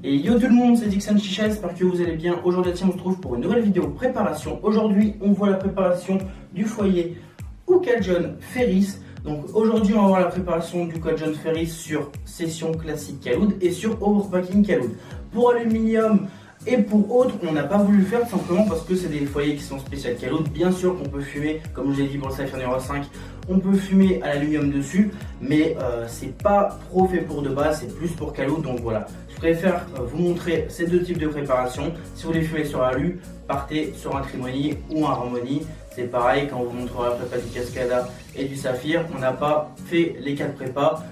Et yo tout le monde, c'est Dixon Chicha, j'espère que vous allez bien. Aujourd'hui, on se retrouve pour une nouvelle vidéo préparation. Aujourd'hui, on voit la préparation du foyer Hookah John Ferris. Donc aujourd'hui, on va voir la préparation du Hookah John Ferris sur session classique Caloud et sur overpacking Caloud. Pour aluminium et pour autres, on n'a pas voulu le faire tout simplement parce que c'est des foyers qui sont spéciaux Caloud. Bien sûr qu'on peut fumer, comme je l'ai dit pour le Cypher numéro 5, on peut fumer à l'aluminium dessus, mais c'est pas trop fait pour de base, c'est plus pour Caloud. Donc voilà, je préfère vous montrer ces deux types de préparation. Si vous voulez fumer sur alu, partez sur un Trimony ou un Harmony. C'est pareil, quand on vous montrera la prépa du Cascada et du Saphir, on n'a pas fait les 4 prépas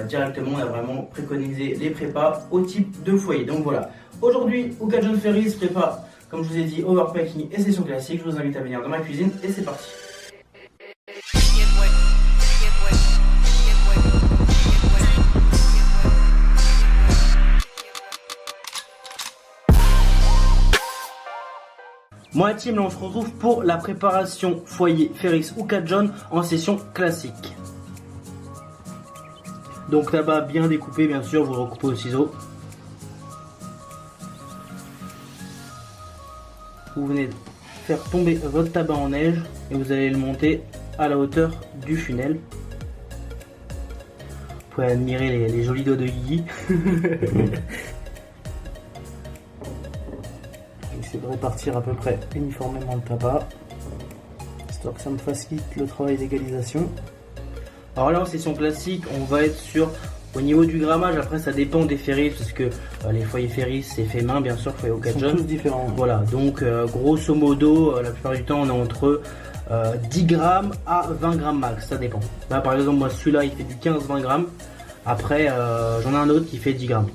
directement, on a vraiment préconisé les prépas au type de foyer. Donc voilà, aujourd'hui, Hookah John Ferris prépa, comme je vous ai dit, overpacking et session classique. Je vous invite à venir dans ma cuisine et c'est parti. Moi, team, là on se retrouve pour la préparation foyer Ferris Hookah John en session classique. Donc tabac bien découpé, bien sûr, vous le recoupez au ciseau. Vous venez de faire tomber votre tabac en neige et vous allez le monter à la hauteur du funnel. Vous pouvez admirer les jolis doigts de Guigui. J'essaie de répartir à peu près uniformément le tabac, histoire que ça me facilite le travail d'égalisation. Alors là en session classique, on va être sur au niveau du grammage. Après ça dépend des Ferris parce que les foyers Ferris c'est fait main, bien sûr, foyer Hookah John. Tous différents. Voilà, donc grosso modo la plupart du temps on est entre 10 grammes à 20 grammes max, ça dépend. Là par exemple moi celui-là il fait du 15-20 grammes. Après j'en ai un autre qui fait 10 grammes.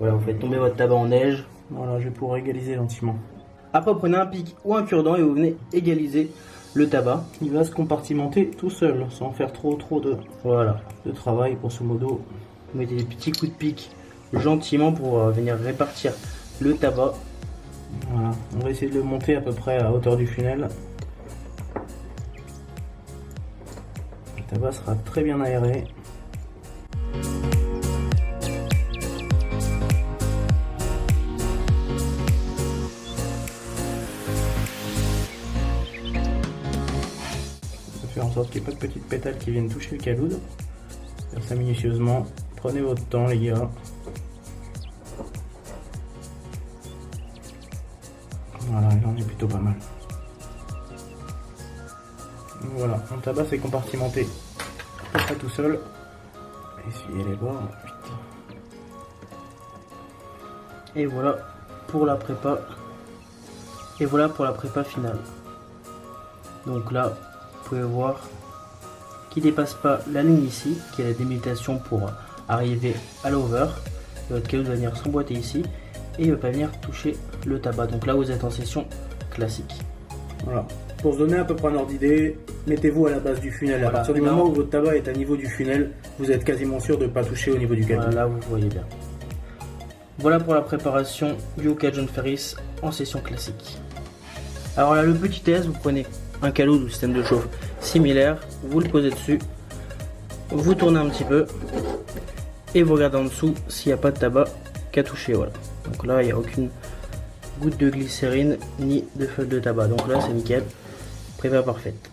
Voilà, vous faites tomber votre tabac en neige. Voilà, je vais pouvoir égaliser gentiment. Après, vous prenez un pic ou un cure-dent et vous venez égaliser le tabac. Il va se compartimenter tout seul, sans faire trop de travail, grosso modo. Vous mettez des petits coups de pic gentiment pour venir répartir le tabac. Voilà, on va essayer de le monter à peu près à hauteur du funnel. Le tabac sera très bien aéré. Faire en sorte qu'il n'y ait pas de petites pétales qui viennent toucher le caloud. Faire ça minutieusement. Prenez votre temps les gars. Voilà, il en est plutôt pas mal. Voilà, mon tabac s'est compartimenté à peu près tout seul. Essuyez les bords. Et voilà pour la prépa. Et voilà pour la prépa finale. Donc là, vous pouvez voir qu'il ne dépasse pas la ligne ici, qui est la démutation pour arriver à l'over. Votre caloud va venir s'emboîter ici et il ne va pas venir toucher le tabac. Donc là, vous êtes en session classique. Voilà. Pour se donner à peu près un ordre d'idée, mettez-vous à la base du funnel. Voilà. À partir du moment où votre tabac est à niveau du funnel, vous êtes quasiment sûr de ne pas toucher au niveau du caloud. Voilà, là vous voyez bien. Voilà pour la préparation du Hookah John Ferris en session classique. Alors là, le petit test, vous prenez un caloud ou système de chauffe similaire, vous le posez dessus, vous tournez un petit peu et vous regardez en dessous s'il n'y a pas de tabac qui a touché. Voilà. Donc là il n'y a aucune goutte de glycérine ni de feuille de tabac, donc là c'est nickel, prépa parfaite.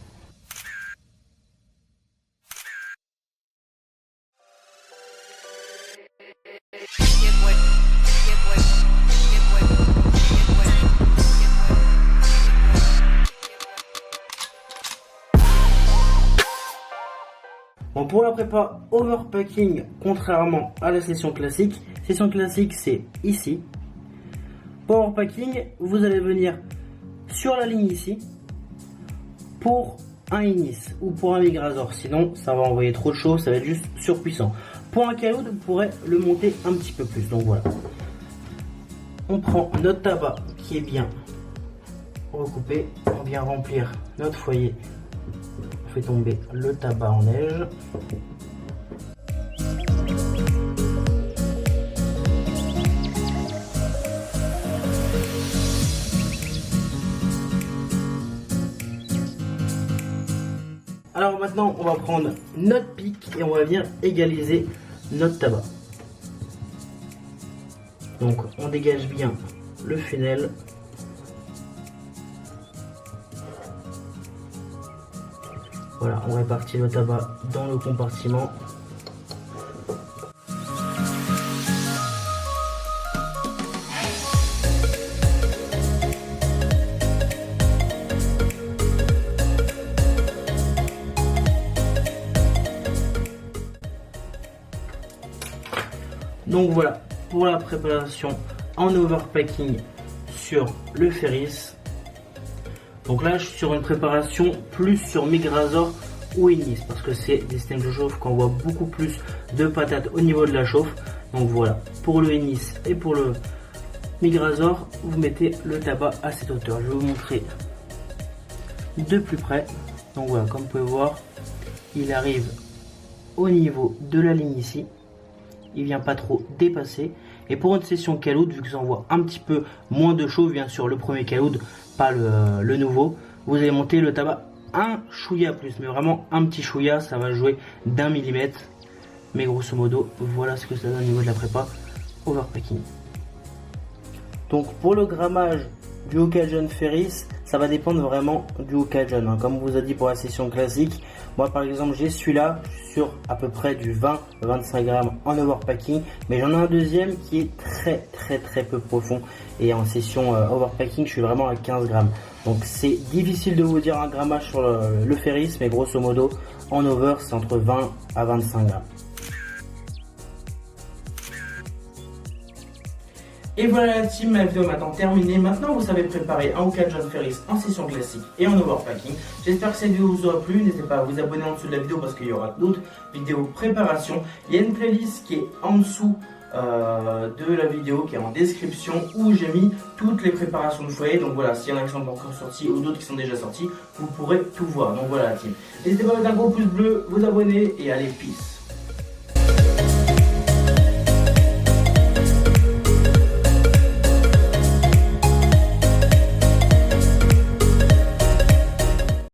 Bon, pour la prépa overpacking, contrairement à la session classique c'est ici. Pour overpacking, vous allez venir sur la ligne ici pour un Ignis ou pour un Migrazor, sinon ça va envoyer trop de chaud, ça va être juste surpuissant. Pour un caloud, vous pourrez le monter un petit peu plus. Donc voilà, on prend notre tabac qui est bien recoupé, on vient remplir notre foyer. On fait tomber le tabac en neige. Alors maintenant, on va prendre notre pic et on va venir égaliser notre tabac. Donc on dégage bien le funnel. Voilà, on répartit le tabac dans le compartiment. Donc voilà pour la préparation en overpacking sur le Ferris. Donc là je suis sur une préparation plus sur Migrazor ou Ennis parce que c'est des systèmes de chauffe qu'on voit beaucoup plus de patates au niveau de la chauffe. Donc voilà, pour le Ennis et pour le Migrazor, vous mettez le tabac à cette hauteur. Je vais vous montrer de plus près. Donc voilà, comme vous pouvez voir, il arrive au niveau de la ligne ici. Il vient pas trop dépasser. Et pour une session caloud, vu que ça envoie un petit peu moins de chauffe, bien sûr le premier caloud, pas le nouveau, vous allez monter le tabac un chouïa plus, mais vraiment un petit chouïa, ça va jouer d'1 millimètre. Mais grosso modo, voilà ce que ça donne au niveau de la prépa overpacking. Donc pour le grammage du Occasion Ferris, ça va dépendre vraiment du Occasion, hein. Comme on vous a dit pour la session classique, moi par exemple j'ai celui-là sur à peu près du 20-25 grammes en overpacking, mais j'en ai un deuxième qui est très peu profond, et en session overpacking je suis vraiment à 15 grammes. Donc c'est difficile de vous dire un grammage sur le Ferris, mais grosso modo en over c'est entre 20 à 25 grammes. Et voilà la team, ma vidéo est maintenant terminée. Maintenant vous savez préparer un Occasion Ferris en session classique et en overpacking. J'espère que cette vidéo vous aura plu. N'hésitez pas à vous abonner en dessous de la vidéo parce qu'il y aura d'autres vidéos préparation. Il y a une playlist qui est en dessous de la vidéo, qui est en description, où j'ai mis toutes les préparations de foyer. Donc voilà, s'il y en a qui sont pas encore sortis ou d'autres qui sont déjà sortis, vous pourrez tout voir. Donc voilà la team. N'hésitez pas à mettre un gros pouce bleu, vous abonner et allez, peace.